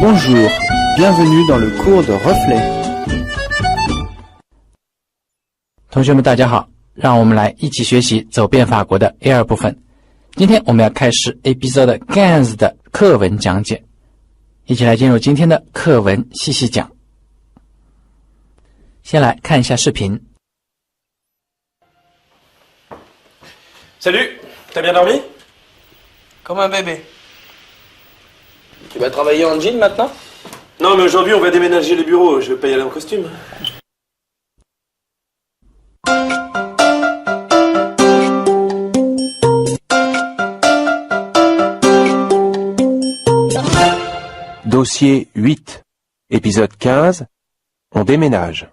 Bonjour, bienvenue dans le cours de Reflet。同学们大家好，让我们来一起学习走遍法国的 A2 部分。今天我们要开始 épisode 15的课文讲解，一起来进入今天的课文细细讲。先来看一下视频。Salut, t'as bien dormi? Comme un bébé. Tu vas travailler en jean maintenant? Non, mais aujourd'hui on va déménager les bureaux, je vais pas y aller en costume. Dossier 8, épisode 15, on déménage.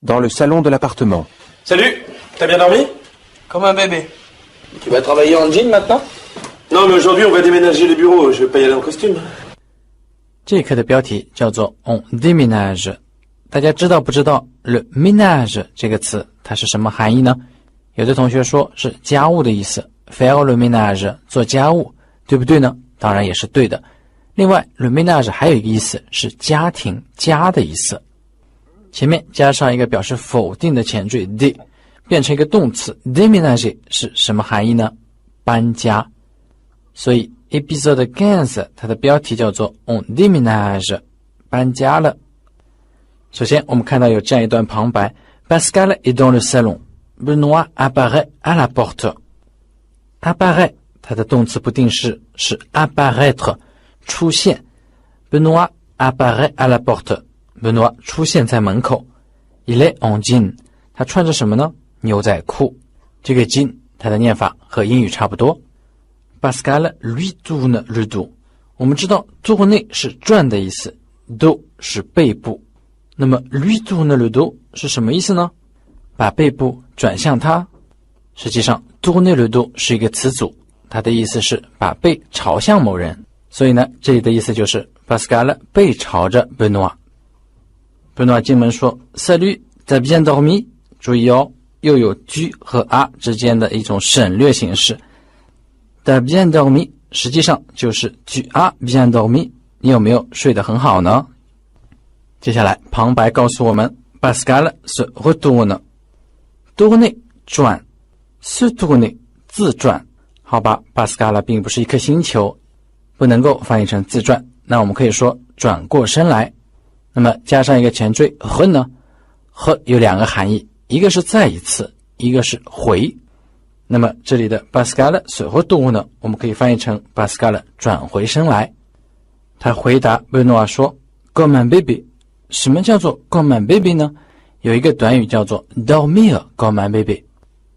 Dans le salon de l'appartement. Salut, t'as bien dormi? Comme un bébé. Tu vas travailler en jean maintenant? Non, mais aujourd'hui on va déménager les bureaux, je vais pas y aller en costume. 这一课的标题叫做 On déménage。大家知道不知道 le ménage 这个词它是什么含义呢？有的同学说是家务的意思 faire le ménage 做家务，对不对呢？当然也是对的。另外 le ménage 还有一个意思是家庭家的意思，前面加上一个表示否定的前缀 de， 变成一个动词 déménager 是什么含义呢？搬家。所以 épisode 15它的标题叫做 On déménage 搬家了。首先我们看到有这样一段旁白 Pascal est dans le salon Benoît apparaît à la porte。 apparaît 它的动词不定式是 apparaître 出现。 Benoît apparaît à la porte， Benoît 出现在门口。 Il est en jean， 他穿着什么呢？牛仔裤。这个 jean 它的念法和英语差不多。Pascal lui tourne le dos， 我们知道 tourner 是转的意思， dos 是背部，那么 lui tourne le dos 是什么意思呢？把背部转向他。实际上 tourner le dos 是一个词组，它的意思是把背朝向某人，所以呢这里的意思就是 Pascal 背朝着 Benoît。Benoît 进门说 Salut, t'as bien dormi？ 注意哦，又有 G 和 A 之间的一种省略形式。T'as bien dormi 实际上就是 Tu as bien dormi， 你有没有睡得很好呢？接下来旁白告诉我们 Pascal se retourne， tourner 转， se tourner 自转。好吧， Pascal 并不是一颗星球，不能够翻译成自转，那我们可以说转过身来。那么加上一个前缀 re 呢， re 有两个含义，一个是再一次，一个是回。那么这里的 Pascal se retourne 我们可以翻译成 Pascal 转回身来。他回答 Benoît 说 Comme un bébé。 什么叫做 Comme un bébé 呢？有一个短语叫做 dormir comme un bébé，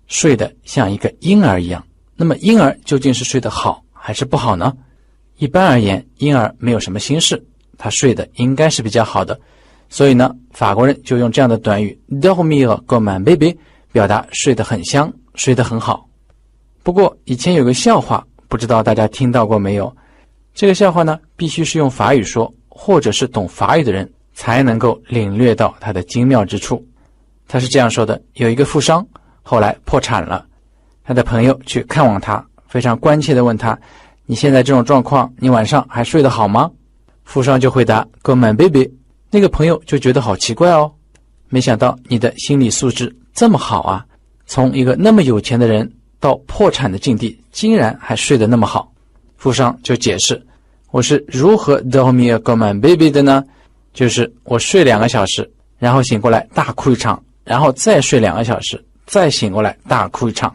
睡得像一个婴儿一样。那么婴儿究竟是睡得好还是不好呢？一般而言，婴儿没有什么心事，他睡得应该是比较好的，所以呢法国人就用这样的短语 dormir comme un bébé 表达睡得很香，睡得很好。不过以前有个笑话，不知道大家听到过没有？这个笑话呢必须是用法语说，或者是懂法语的人才能够领略到它的精妙之处。他是这样说的，有一个富商后来破产了，他的朋友去看望他，非常关切地问他，你现在这种状况，你晚上还睡得好吗？富商就回答 Comme un bébé。 那个朋友就觉得好奇怪哦，没想到你的心理素质这么好啊，从一个那么有钱的人到破产的境地，竟然还睡得那么好。富商就解释，我是如何 dormir comme un bébé 的呢？就是我睡2个小时，然后醒过来大哭一场，然后再睡2个小时，再醒过来大哭一场。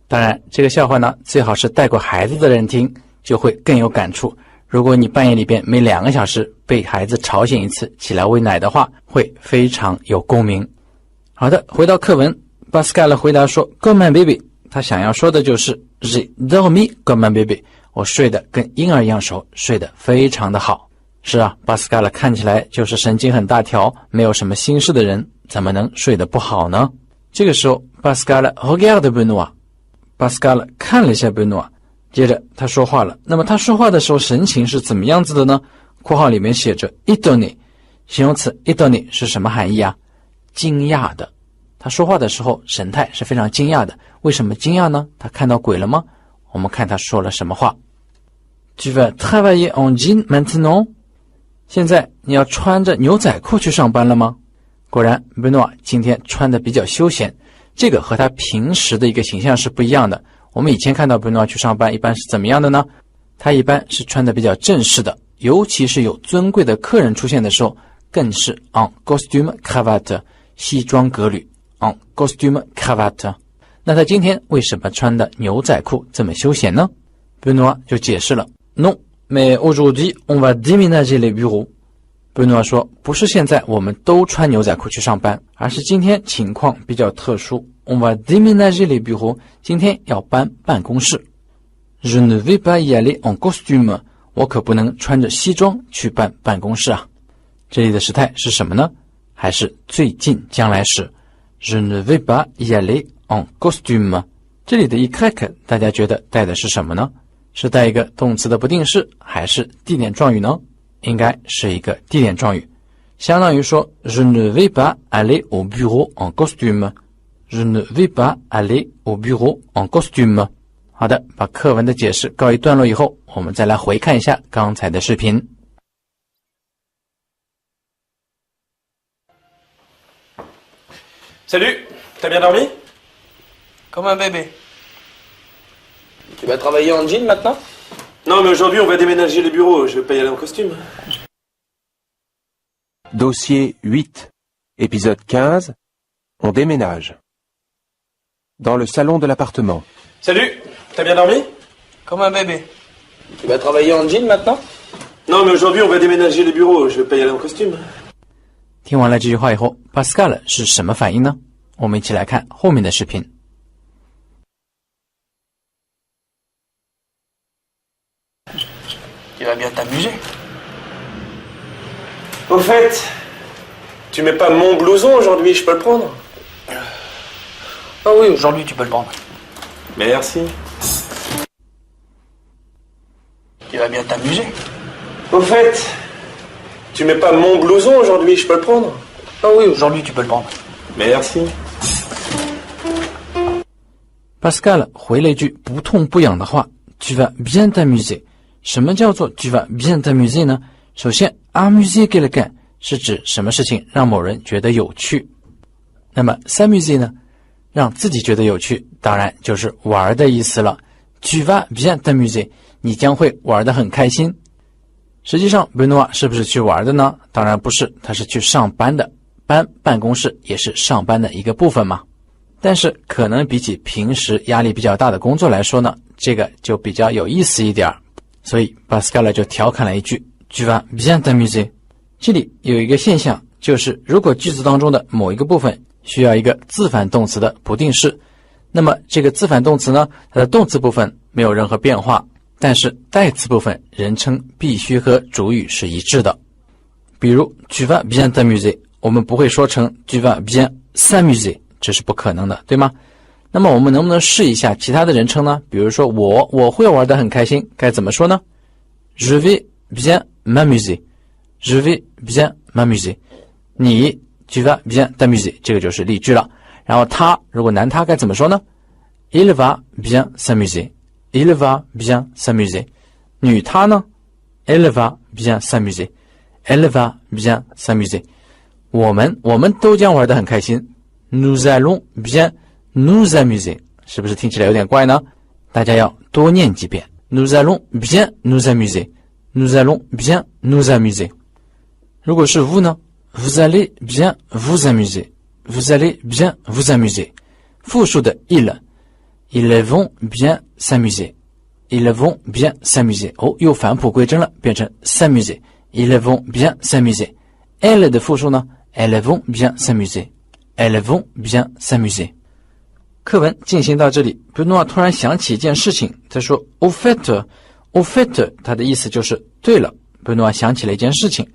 当然这个笑话呢最好是带过孩子的人听，就会更有感触。如果你半夜里边每2个小时被孩子吵醒一次起来喂奶的话，会非常有共鸣。好的，回到课文， Pascal 回答说 Comme un bébé， 他想要说的就是 J'ai dormi comme un bébé， 我睡得跟婴儿一样熟，睡得非常的好。是啊， Pascal 看起来就是神经很大条，没有什么心事的人，怎么能睡得不好呢？这个时候 Pascal regarde Benoît， Pascal 看了一下 Benoît， 接着他说话了。那么他说话的时候神情是怎么样子的呢？括号里面写着 étonné， 形容词 étonné 是什么含义啊？惊讶的。他说话的时候神态是非常惊讶的。为什么惊讶呢？他看到鬼了吗？我们看他说了什么话。Tu vas travailler en jean maintenant？ 现在你要穿着牛仔裤去上班了吗？果然，贝诺瓦今天穿的比较休闲，这个和他平时的一个形象是不一样的。我们以前看到贝诺瓦去上班一般是怎么样的呢？他一般是穿的比较正式的，尤其是有尊贵的客人出现的时候，更是 en costume cravate 西装革履 en costume cravate。 那他今天为什么穿的牛仔裤这么休闲呢？贝诺瓦就解释了 Non, mais aujourd'hui on va déménager les bureaux。 贝诺瓦说，不是现在我们都穿牛仔裤去上班，而是今天情况比较特殊。On va déménager les bureaux， 今天要搬办公室。Je ne vais pas y aller en costume， 我可不能穿着西装去办公室啊。这里的时态是什么呢？还是最近将来时。Je ne vais pas y aller en costume。 这里的 y 大家觉得带的是什么呢？是带一个动词的不定式，还是地点状语呢？应该是一个地点状语，相当于说 Je ne vais pas aller au bureau en costume。 Je ne vais pas aller au bureau en costume。 好的，把课文的解释告一段落以后，我们再来回看一下刚才的视频。Salut, t'as bien dormi? Comme un bébé. Tu vas travailler en jean maintenant? Non, mais aujourd'hui on va déménager les bureaux, je vais pas y aller en costume. Dossier 8, épisode 15, on déménage. Dans le salon de l'appartement. Salut, t'as bien dormi? Comme un bébé. Tu vas travailler en jean maintenant? Non, mais aujourd'hui on va déménager les bureaux, je vais pas y aller en costume. 听完了这句话以后 Pascal 是什么反应呢？我们一起来看后面的视频。Tu vas bien t'amuser. Au fait, tu mets pas mon blouson aujourd'hui, je peux le prendre? Ah oui, aujourd'hui tu peux le prendre. Merci. Tu vas bien t'amuser. Au fait, tu mets pas mon blouson aujourd'hui, je peux le prendre? Ah oui, aujourd'hui tu peux le prendre. Merci. Pascal 回了一句不痛不痒的话 Tu vas bien t'amuser。 什么叫做 Tu vas bien t'amuser 呢？首先 amuser 给了干是指什么事情让某人觉得有趣，那么 s'amuser 呢，让自己觉得有趣，当然就是玩的意思了。 Tu vas bien t'amuser， 你将会玩得很开心。实际上贝诺瓦是不是去玩的呢？当然不是，他是去上班的，搬办公室也是上班的一个部分嘛。但是可能比起平时压力比较大的工作来说呢，这个就比较有意思一点，所以 Pascal 就调侃了一句 Tu vas bien t'amuser。 这里有一个现象，就是如果句子当中的某一个部分需要一个自反动词的不定式，那么这个自反动词呢，它的动词部分没有任何变化，但是代词部分人称必须和主语是一致的。比如 Tu vas bien t'amuser， 我们不会说成 Tu vas bien s'amuser， 这是不可能的，对吗？那么我们能不能试一下其他的人称呢？比如说我会玩得很开心，该怎么说呢？ Je vais bien m'amuser， Je vais bien m'amuser。 你 Tu vas bien t'amuser， 这个就是例句了。然后他如果男他该怎么说呢？ Il va bien s'amuser， Il va bien s'amuser。 女他呢？ Elle va bien s'amuser， Elle va bien s'amuser。 我们都将玩得很开心， Nous allons bien nous amuser， 是不是听起来有点怪呢？大家要多念几遍。 Nous allons bien nous amuser， Nous allons bien nous amuser。 如果是vous呢？ Vous allez bien vous amuser， Vous allez bien vous amuser。 复数的 ils vont bien s'amuser， Ils vont bien s'amuser。 又返璞归真了，变成 s'amuser， Ils vont bien s'amuser。 elles 的复数呢？ Elles vont bien s'amuser， Elles vont bien s'amuser。 课文进行到这里，贝诺瓦突然想起一件事情，他说 au fait， 它的意思就是对了。贝诺瓦想起了一件事情，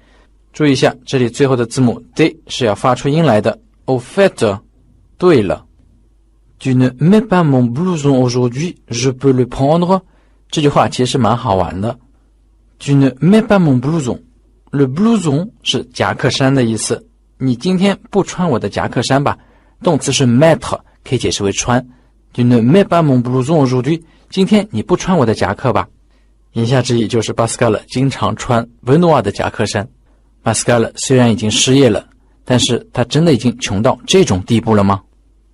注意一下这里最后的字母 d 是要发出音来的。 au fait， 对了。 Tu ne mets pas mon blouson aujourd'hui, je peux le prendre。 这句话其实蛮好玩的。 Tu ne mets pas mon blouson， le blouson 是夹克衫的意思，你今天不穿我的夹克衫吧，动词是 mettre， 可以解释为穿。 Tu ne mets pas mon blouson aujourd'hui， 今天你不穿我的夹克吧。言下之意就是巴斯卡勒经常穿维诺瓦的夹克衫。巴斯卡勒虽然已经失业了，但是他真的已经穷到这种地步了吗？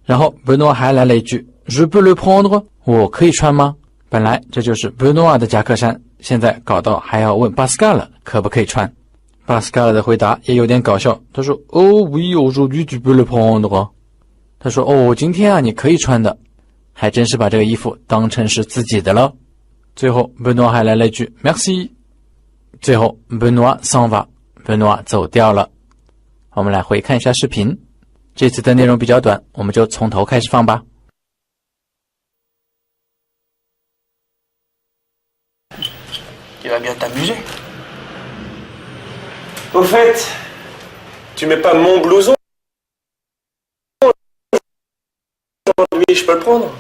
然后维诺瓦还来了一句 Je peux le prendre， 我可以穿吗？本来这就是维诺瓦的夹克衫，现在搞到还要问巴斯卡勒可不可以穿。巴斯卡勒的回答也有点搞笑，他说 Oh oui aujourd'hui tu peux le prendre， 他说哦，今天啊你可以穿的，还真是把这个衣服当成是自己的了。最后贝诺还来了一句 Merci， 最后贝诺s'en va， 贝诺走掉了。我们来回看一下视频，这次的内容比较短，我们就从头开始放吧。Tu vas bien t'amuser. Au fait, tu mets pas mon blouson aujourd'hui, je peux le prendre?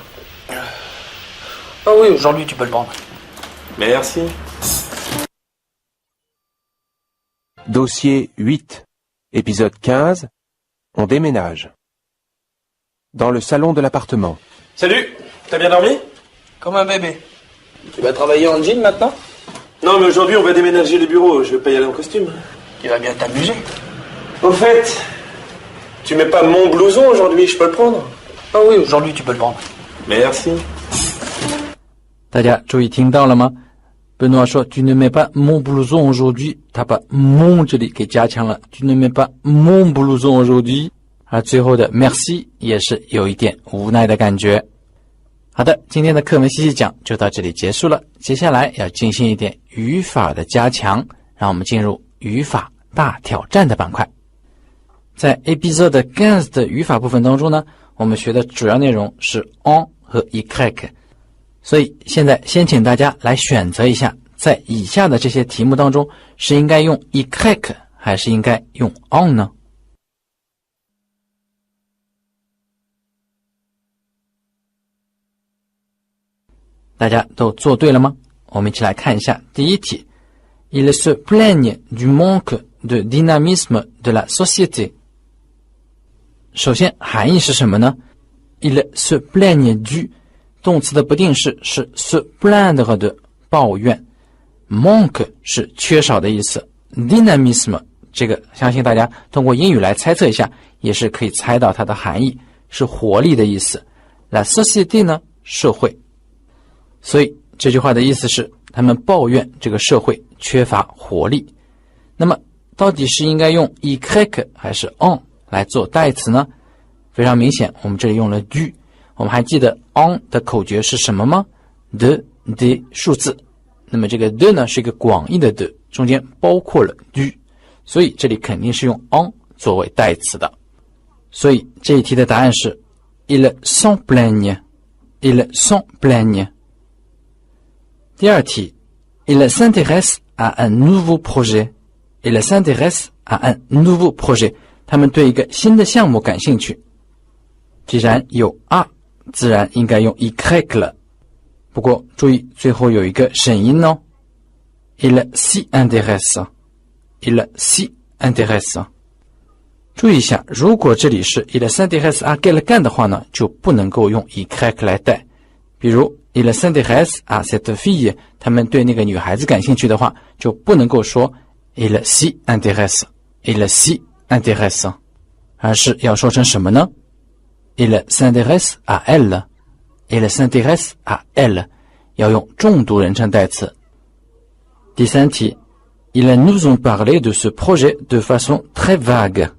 Ah oui, aujourd'hui tu peux le prendre. Merci. Dossier 8, épisode 15, on déménage. Dans le salon de l'appartement. Salut, t'as bien dormi? Comme un bébé. Tu vas travailler en jean maintenant? Non, mais aujourd'hui on va déménager les bureaux, je vais pas y aller en costume. Tu vas bien t'amuser. Au fait, tu mets pas mon blouson aujourd'hui, je peux le prendre? Ah oui, aujourd'hui tu peux le prendre. Merci. 大家注意听到了吗？贝诺说 Tu ne mets pas mon blouson aujourd'hui， 他把 mon 这里给加强了 Tu ne mets pas mon blouson aujourd'hui， 而最后的 merci 也是有一点无奈的感觉。好的，今天的课文细细讲就到这里结束了，接下来要进行一点语法的加强，让我们进入语法大挑战的板块。在 épisode 15的语法部分当中呢，我们学的主要内容是 on 和 y， 所以现在先请大家来选择一下，在以下的这些题目当中是应该用 y 还是应该用 on 呢？大家都做对了吗？我们一起来看一下第一题。Ils se plaignent du manque de dynamisme de la société。首先含义是什么呢？ Ils se plaignent du 动词的不定式是 se plaindre 的抱怨， manque 是缺少的意思， dynamisme 这个相信大家通过英语来猜测一下也是可以猜到它的含义，是活力的意思。 La société 呢，社会。所以这句话的意思是他们抱怨这个社会缺乏活力。那么到底是应该用 y 还是 on 来做代词呢？非常明显，我们这里用了 du。我们还记得 on 的口诀是什么吗？ de 数字。那么这个 de 呢是一个广义的 de， 中间包括了 du， 所以这里肯定是用 on 作为代词的。所以这一题的答案是 ils s'en plaignent， ils s'en plaignent。第二题 Il s'intéresse à un nouveau projet. Il s'intéresse à un nouveau projet. 他们对一个新的项目感兴趣。既然有 a， 自然应该用 y 了。不过注意最后有一个省音哦。Il s'y intéresse. Il s'y intéresse. 注意一下，如果这里是 Il s'intéresse à quelqu'un 的话呢，就不能够用 y 来带。比如Il s'intéresse à cette fille， 他们对那个女孩子感兴趣的话，就不能够说 Il s'y intéresse， Il s'y intéresse， 而是要说成什么呢？ Il s'intéresse à elle， Il s'intéresse à elle， 要用重读人称代词。第三题 Ils nous ont parlé de ce projet de façon très vague。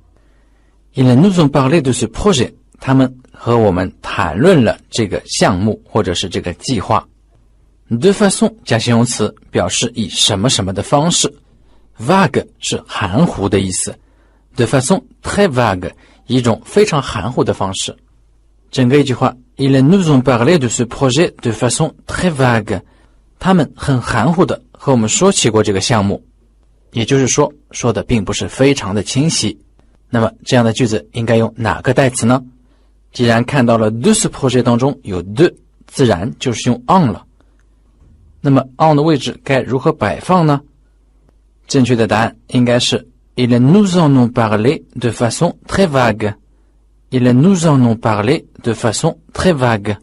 Ils nous ont parlé de ce projet， 他们和我们谈论了这个项目或者是这个计划。de façon 加形容词表示以什么什么的方式， vague 是含糊的意思， de façon très vague 一种非常含糊的方式。整个一句话 Ils nous ont parlé de ce projet de façon très vague， 他们很含糊的和我们说起过这个项目，也就是说说的并不是非常的清晰。那么这样的句子应该用哪个代词呢？既然看到了 de ce projet 当中有 de， 自然就是用 on 了。那么 on 的位置该如何摆放呢？正确的答案应该是 Ils nous en ont parlé de façon très vague。 Ils nous en ont parlé de façon très vague。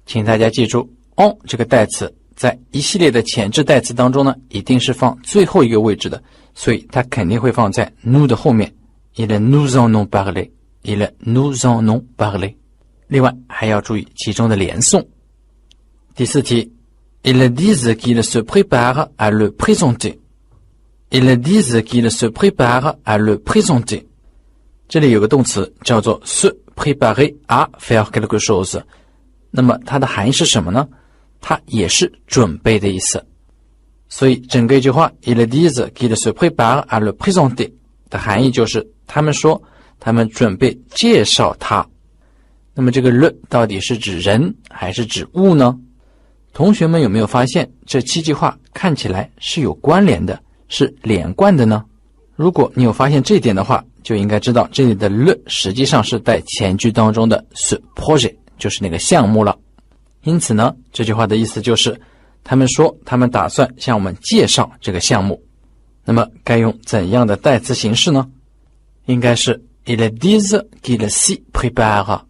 请大家记住 on 这个代词在一系列的前置代词当中呢，一定是放最后一个位置的，所以它肯定会放在 nous 的后面。Il nous en ont parlé, il nous en ont parlé。另外还要注意其中的连诵。第四题 Ils disent qu'ils se préparent à le présenter. Ils disent qu'ils se préparent à le présenter. 这里有个动词叫做 se préparer à faire quelque chose。那么它的含义是什么呢？它也是准备的意思。所以整个一句话 Ils disent qu'ils se préparent à le présenter 的含义就是他们说他们准备介绍它。那么这个 le 到底是指人还是指物呢？同学们有没有发现这七句话看起来是有关联的，是连贯的呢？如果你有发现这一点的话，就应该知道这里的 le 实际上是在前句当中的 ce projet， 就是那个项目了。因此呢，这句话的意思就是他们说他们打算向我们介绍这个项目。那么该用怎样的代词形式呢？应该是 Ils disent qu'ils s'y préparent.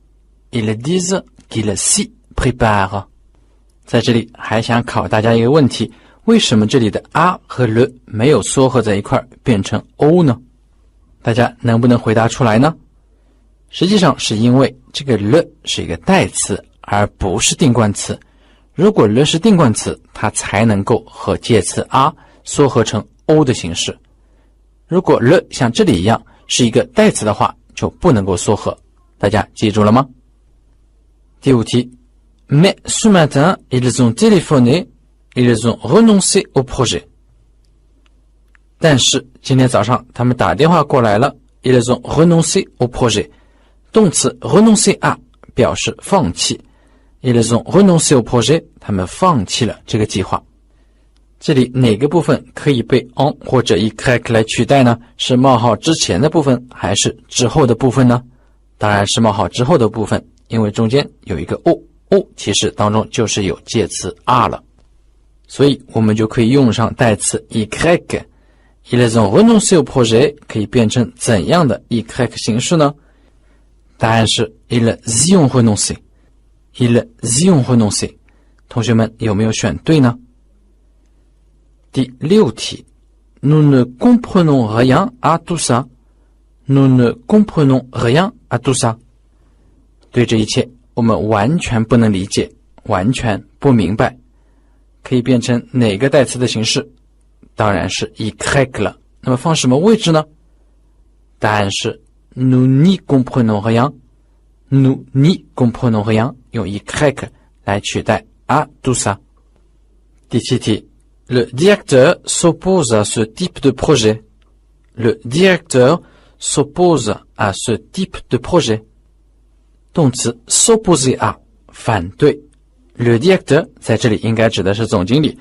Ils disent qu'ils s'y préparent. 在这里还想考大家一个问题，为什么这里的 a 和 le 没有缩合在一块变成 o 呢？大家能不能回答出来呢？实际上是因为这个 le 是一个代词而不是定冠词，如果 le 是定冠词，它才能够和介词 a 缩合成 o 的形式。如果 le 像这里一样是一个代词的话，就不能够缩合。大家记住了吗？第五题 Mais ce matin, ils ont téléphoné, ils ont renoncé au projet. 但是今天早上他们打电话过来了 Ils ont renoncé au projet. 动词 renoncer à 表示放弃， Ils ont renoncé au projet. 他们放弃了这个计划。这里哪个部分可以被 en 或者以 y 来取代呢？是冒号之前的部分还是之后的部分呢？当然是冒号之后的部分，因为中间有一个 o， 其实当中就是有介词 are 了，所以我们就可以用上代词 y。 Ils ont renoncé au projet 可以变成怎样的 y 形式呢？答案是 Ils y ont renoncé. Ils y ont renoncé. 同学们有没有选对呢？第六题 Nous ne comprenons rien à tout ça. Nous ne comprenons rien à tout ça. 对这一切我们完全不能理解，完全不明白，可以变成哪个代词的形式？当然是 y 了。那么放什么位置呢？答案是 Nous n'y comprenons rien. Nous n'y comprenons rien. 用 y 来取代 à tout ça. 第七题Le directeur s'oppose à ce type de projet. Le directeur s'oppose à ce type de projet. 动词 s'opposer à 反对 Le directeur 在这里应该指的是总经理，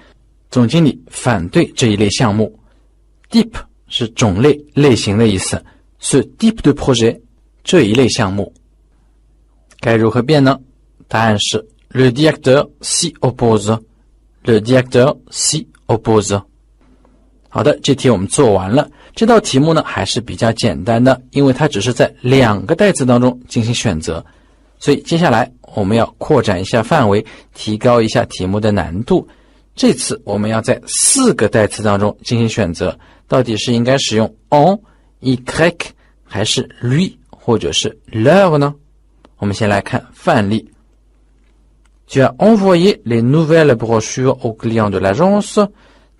总经理反对这一类项目。 type 是种类类型的意思， ce type de projet 这一类项目该如何变呢？答案是 Le directeur s'y oppose. Le directeur s'y oppose. 好的，这题我们做完了。这道题目呢还是比较简单的，因为它只是在两个代词当中进行选择，所以接下来我们要扩展一下范围，提高一下题目的难度。这次我们要在4个代词当中进行选择，到底是应该使用 on, y 还是 lui 或者是 leur 呢？我们先来看范例。Tu as envoyé les nouvelles brochures aux clients de l'agence.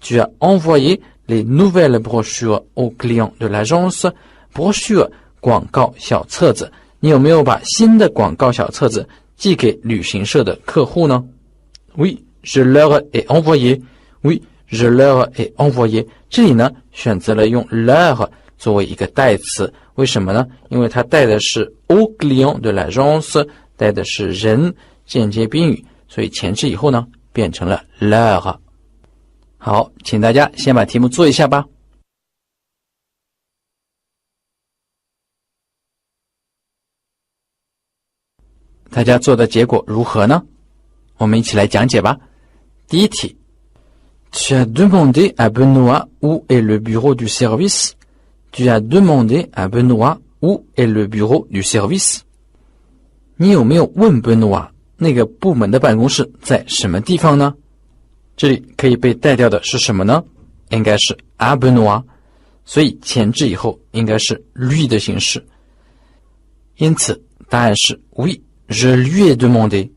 Tu as envoyé les nouvelles brochures aux clients de l'agence. Brochure 广告小册子，你有没有把新的广告小册子寄给旅行社的客户呢？ Oui, je leur ai envoyé. Oui, je leur ai envoyé. 这里呢选择了用 leur 作为一个代词，为什么呢？因为它带的是 aux clients de l'agence， 带的是人间接宾语，所以前置以后呢变成了 leur。 好，请大家先把题目做一下吧。大家做的结果如何呢？我们一起来讲解吧。第一题 Tu as demandé à Benoît où est le bureau du service. Tu as demandé à Benoît où est le bureau du service. 你有没有问 Benoît 那个部门的办公室在什么地方呢？这里可以被带掉的是什么呢？应该是 à Benoît， 所以前置以后应该是 lui 的形式。因此答案是 Oui, je lui ai demandé.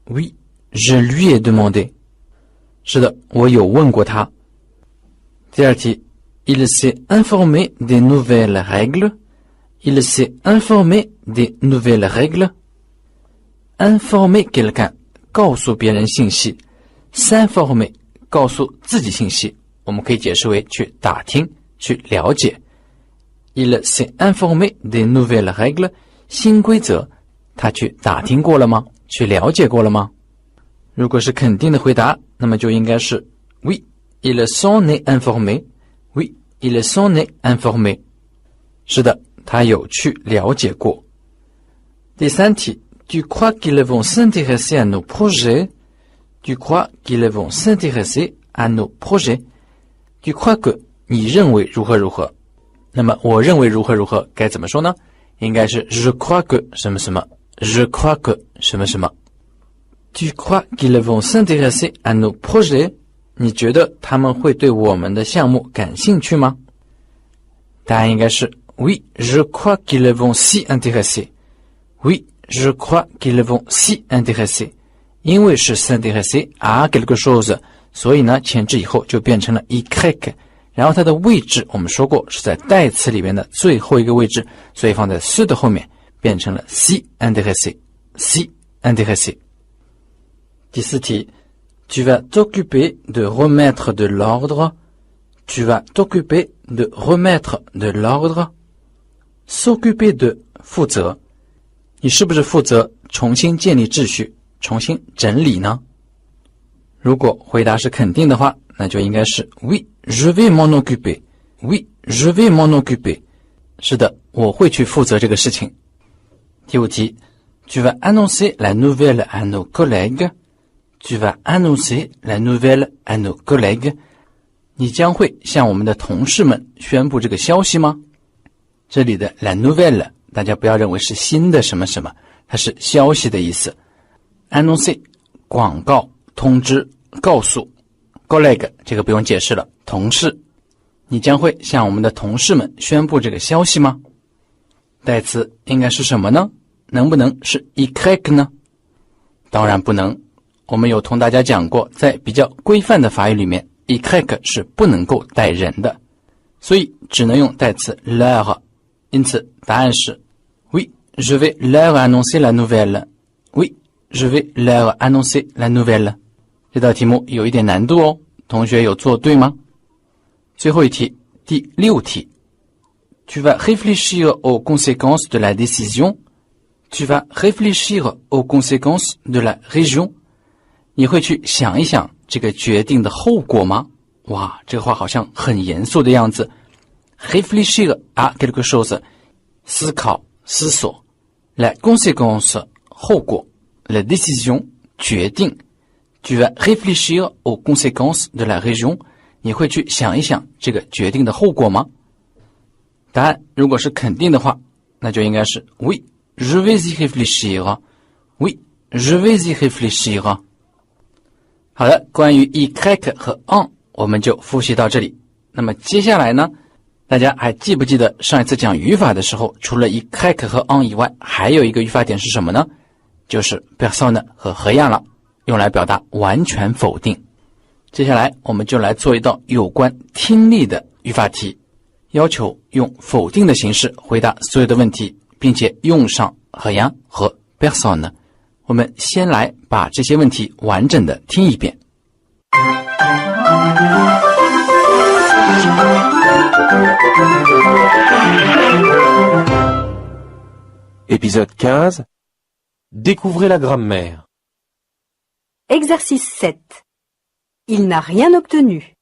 Oui, je lui ai demandé. 是的，我有问过他。第二题 Il s'est informé des nouvelles règles. Il s'est informé des nouvelles règles. Informer quelqu'un 告诉别人信息， s'informer 告诉自己信息，我们可以解释为去打听，去了解。Il s'est informé des nouvelles règles. 新规则他去打听过了吗？去了解过了吗？如果是肯定的回答，那么就应该是 Oui, il s'en est informé. Oui, il s'en est informé. 是的，他有去了解过。第三题 Tu crois qu'ils vont s'intéresser à nos projets? Tu crois qu'ils vont s'intéresser à nos projets? Tu crois que 你认为如何如何？那么我认为如何如何该怎么说呢？应该是 Je crois que 什么什么 Je crois que 什么什么。Tu crois qu'ils vont s'intéresser à nos projets? 你觉得他们会对我们的项目感兴趣吗？答案应该是 Oui, je crois qu'ils vont s'y intéresser. Oui, je crois qu'ils vont s'y intéresser. 因为是 s'intéresser à quelque chose， 所以呢前置以后就变成了 y， 然后它的位置我们说过是在代词里面的最后一个位置，所以放在 se 的后面变成了 s'y intéresser. s'y intéresser. 第四题 Tu vas t'occuper de remettre de l'ordre. Tu vas t'occuper de remettre de l'ordre. S'occuper de 负责，你是不是负责重新建立秩序，重新整理呢？如果回答是肯定的话，那就应该是 Oui, je vais m'en occuper. Oui, je vais m'en occuper. 是的，我会去负责这个事情。第五题 Tu vas annoncer la nouvelle à nos collègues. Tu vas annoncer la nouvelle à nos collègues. 你将会向我们的同事们宣布这个消息吗？这里的 la nouvelle 大家不要认为是新的什么什么，它是消息的意思。annoncer 广告、通知、告诉。collègue 这个不用解释了，同事。你将会向我们的同事们宣布这个消息吗？代词应该是什么呢？能不能是 y 呢？当然不能。我们有同大家讲过，在比较规范的法语里面 y 是不能够带人的，所以只能用代词 leur。因此答案是 Oui, je vais leur annoncer la nouvelle. Oui, je vais leur annoncer la nouvelle. 这道题目有一点难度哦，同学有做对吗？最后一题，第六题 Tu vas réfléchir aux conséquences de la décision. Tu vas réfléchir aux conséquences de la région. 你会去想一想这个决定的后果吗？哇，这个话好像很严肃的样子。réfléchir à quelque chose 思考思索 la conséquence 后果 la décision 决定 Tu vas réfléchir aux conséquences de la région 你会去想一想这个决定的后果吗？答案如果是肯定的话，那就应该是 Oui, je vais y réfléchir. Oui, je vais y réfléchir. 好的，关于 y 和 en 我们就复习到这里。那么接下来呢，大家还记不记得上一次讲语法的时候，除了 y 和 en 以外，还有一个语法点是什么呢？就是 personne 和和样了，用来表达完全否定。接下来我们就来做一道有关听力的语法题，要求用否定的形式回答所有的问题，并且用上和样和 personne。我们先来把这些问题完整的听一遍。Épisode 15. Découvrez la grammaire. Exercice 7. Il n'a rien obtenu.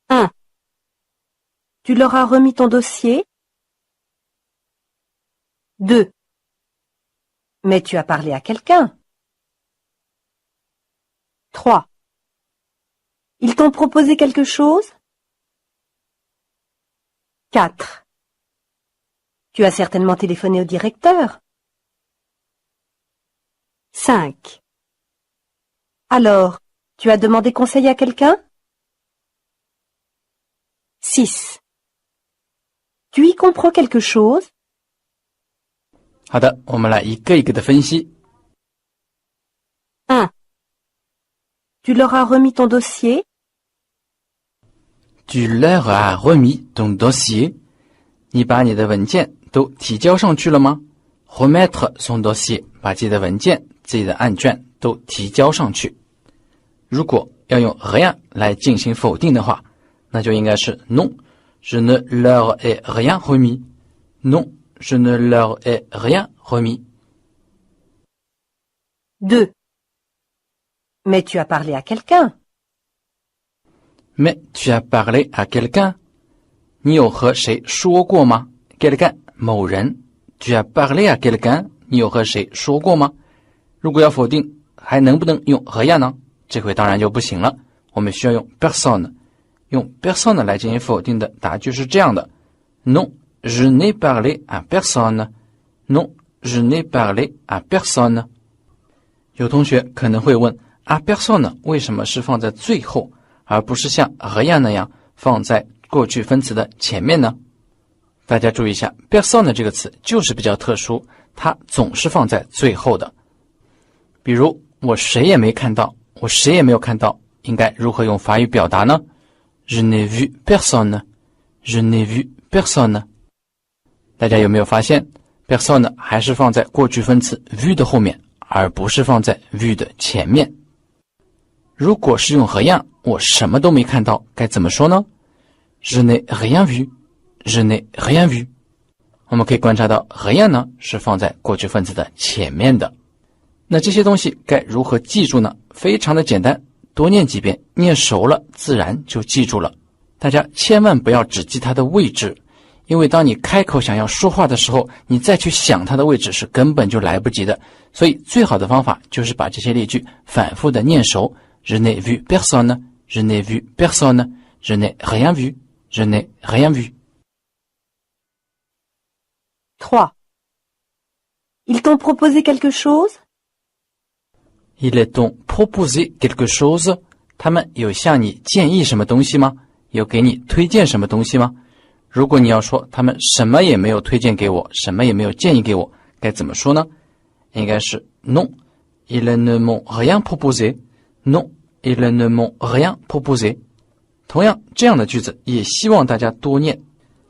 1. Tu leur as remis ton dossier? 2. Mais tu as parlé à quelqu'un? 3. Ils t'ont proposé quelque chose? 4. Tu as certainement téléphoné au directeur? 5. Alors, Tu as demandé conseil à quelqu'un? 6. Tu y comprends quelque chose? 好的，我们来一个一个的分析。 1. Tu leur as remis ton dossier? Tu leur as remis ton dossier. 你把你的文件都提交上去了吗？ Remettre son dossier， 把自己的文件、自己的案卷都提交上去。如果要用 rien 来进行否定的话，那就应该是 non, je ne leur ai rien remis. Non, je ne leur ai rien remis. 2. Mais tu as parlé à quelqu'un? Mais tu as parlé à quelqu'un. 你有和谁说过吗？ quelqu'un 某人。Tu as parlé à quelqu'un. 你有和谁说过吗？如果要否定，还能不能用 rien 呢？这回当然就不行了，我们需要用 personne。用 personne 来进行否定的答句是这样的 ：Non, je n'ai parlé à personne. Non, je n'ai parlé à personne. 有同学可能会问 à personne 为什么是放在最后，而不是像 rien 那样放在过去分词的前面呢？大家注意一下 personne 这个词就是比较特殊，它总是放在最后的。比如我谁也没看到，我谁也没有看到，应该如何用法语表达呢？ Je n'ai vu personne. Je n'ai vu personne. 大家有没有发现 personne 还是放在过去分词 vu 的后面，而不是放在 vu 的前面。如果是用 rien 我什么都没看到，该怎么说呢？ Je n'ai rien vu. Je n'ai rien vu. 我们可以观察到 rien 呢是放在过去分词的前面的。那这些东西该如何记住呢？非常的简单，多念几遍，念熟了自然就记住了。大家千万不要只记它的位置，因为当你开口想要说话的时候，你再去想它的位置是根本就来不及的。所以最好的方法就是把这些例句反复的念熟。Je n'ai vu personne. Je n'ai vu personne. Je n'ai rien vu. Je n'ai rien vu. 3. Ils t'ont proposé quelque chose? Ils t'ont proposé quelque chose. 他们有向你建议什么东西吗？有给你推荐什么东西吗？如果你要说他们什么也没有推荐给我，什么也没有建议给我，该怎么说呢？应该是 Non, ils ne m'ont rien proposé. Non, ils ne m'ont rien proposé. 同样，这样的句子也希望大家多念，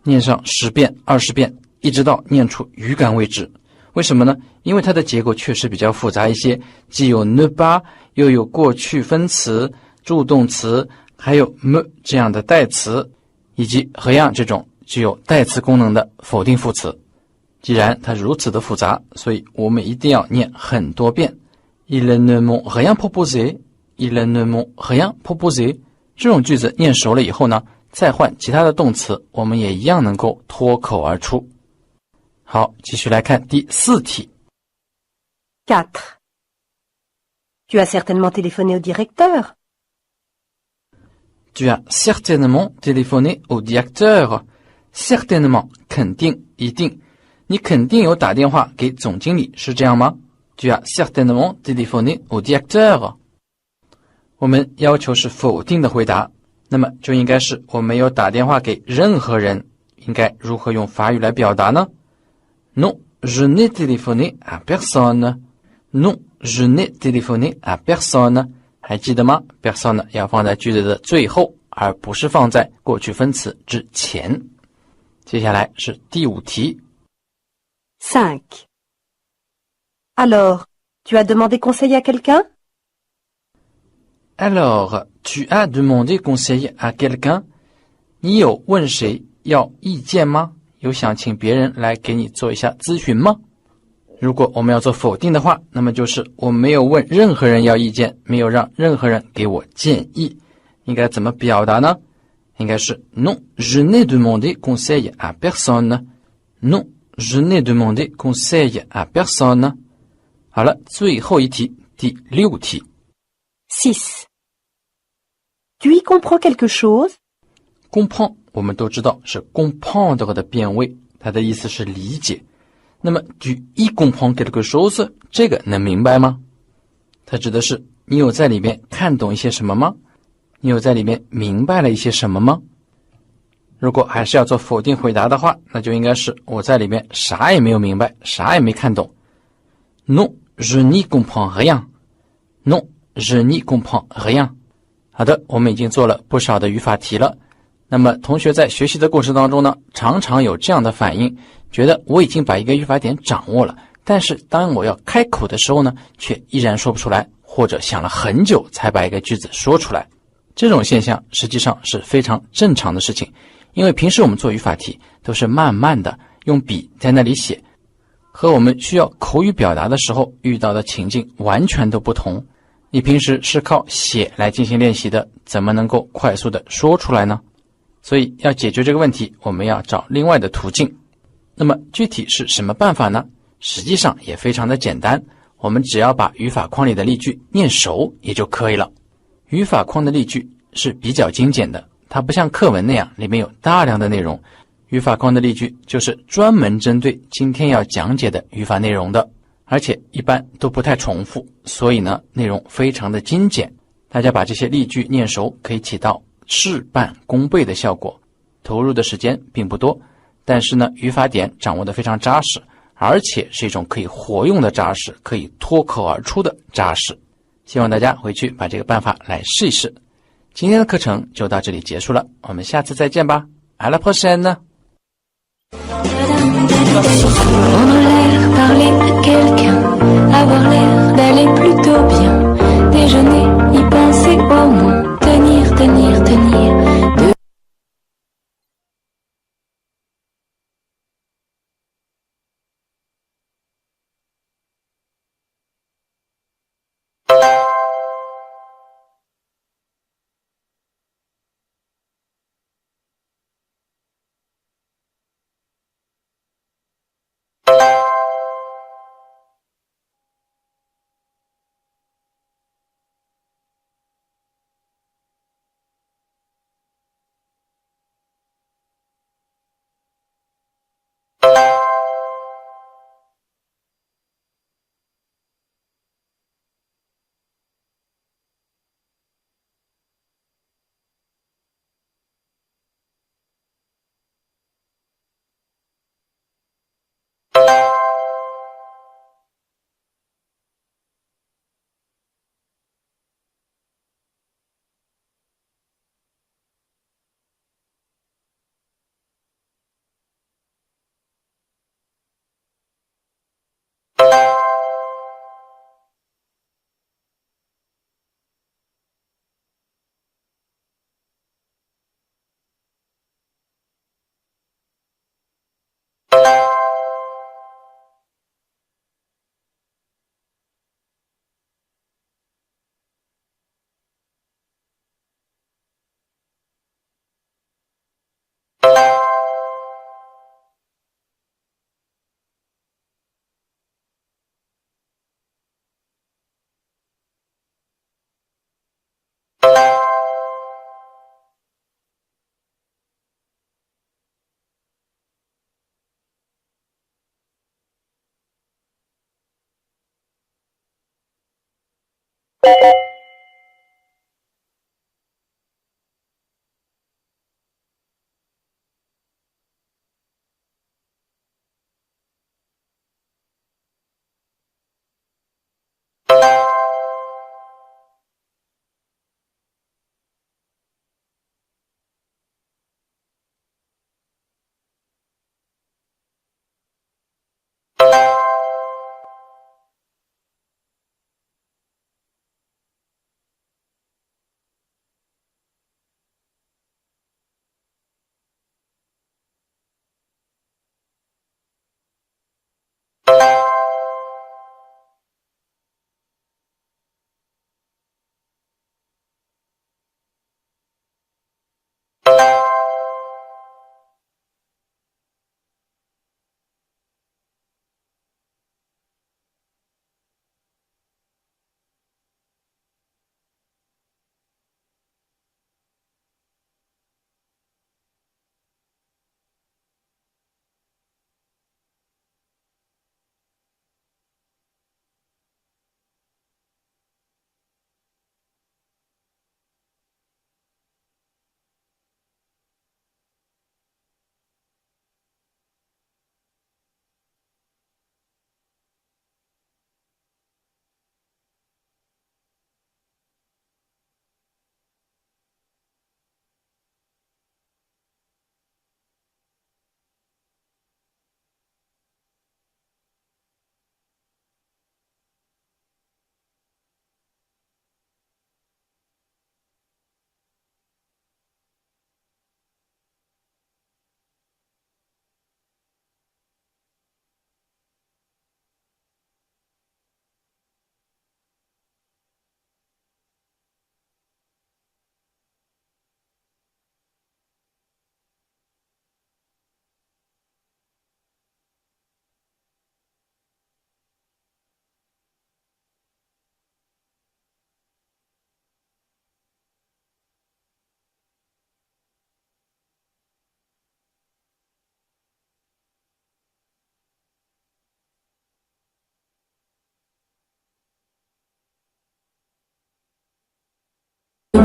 念上10遍、20遍，一直到念出语感为止。为什么呢？因为它的结构确实比较复杂一些，既有 ne pas， 又有过去分词、助动词，还有 me 这样的代词，以及 rien 这种具有代词功能的否定副词。既然它如此的复杂，所以我们一定要念很多遍。Ils ne m'ont rien proposé. Ils ne m'ont rien proposé. 这种句子念熟了以后呢，再换其他的动词，我们也一样能够脱口而出。好，继续来看第4题。4. Tu as certainement téléphoné au directeur? Tu as certainement téléphoné au directeur. Certainement 肯定一定，你肯定有打电话给总经理，是这样吗？ Tu as certainement téléphoné au directeur. 我们要求是否定的回答，那么就应该是我没有打电话给任何人，应该如何用法语来表达呢？ Non, je n'ai téléphoné à personne. Non, je n'ai téléphoné à personne. 还记得吗？ personne 要放在句子的最后，而不是放在过去分词之前。接下来是第5题。5. Alors, tu as demandé conseil à quelqu'un? Alors, tu as demandé conseil à quelqu'un? 你有问谁要意见吗？有想请别人来给你做一下咨询吗？如果我们要做否定的话，那么就是我没有问任何人要意见，没有让任何人给我建议。应该怎么表达呢？应该是 Non, je n'ai demandé conseil à personne. Non, je n'ai demandé conseil à personne. 好了，最后一题，第6题。6. Tu y comprends quelque chose? comprend 我们都知道是 comprendre 的变位，它的意思是理解。那么 tu y comprends quelque chose 这个能明白吗？它指的是你有在里面看懂一些什么吗？你有在里面明白了一些什么吗？如果还是要做否定回答的话，那就应该是我在里面啥也没有明白，啥也没看懂。Non, je n'y comprends rien. Non, je n'y comprends rien. 好的，我们已经做了不少的语法题了。那么同学在学习的过程当中呢，常常有这样的反应，觉得我已经把一个语法点掌握了，但是当我要开口的时候呢，却依然说不出来，或者想了很久才把一个句子说出来。这种现象实际上是非常正常的事情，因为平时我们做语法题都是慢慢的用笔在那里写，和我们需要口语表达的时候遇到的情境完全都不同。你平时是靠写来进行练习的，怎么能够快速的说出来呢？所以要解决这个问题，我们要找另外的途径。那么具体是什么办法呢？实际上也非常的简单，我们只要把语法框里的例句念熟也就可以了。语法框的例句是比较精简的，它不像课文那样里面有大量的内容，语法框的例句就是专门针对今天要讲解的语法内容的，而且一般都不太重复，所以呢内容非常的精简。大家把这些例句念熟，可以起到事半功倍的效果。投入的时间并不多，但是呢语法点掌握得非常扎实，而且是一种可以活用的扎实，可以脱口而出的扎实。希望大家回去把这个办法来试一试。今天的课程就到这里结束了，我们下次再见吧。À la prochaine。 Prendre l'air, parler à quelqu'un, avoir l'air d'aller plutôt bien, déjeuner, y penser au moins, tenir, tenir, tenir.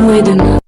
nous et demain.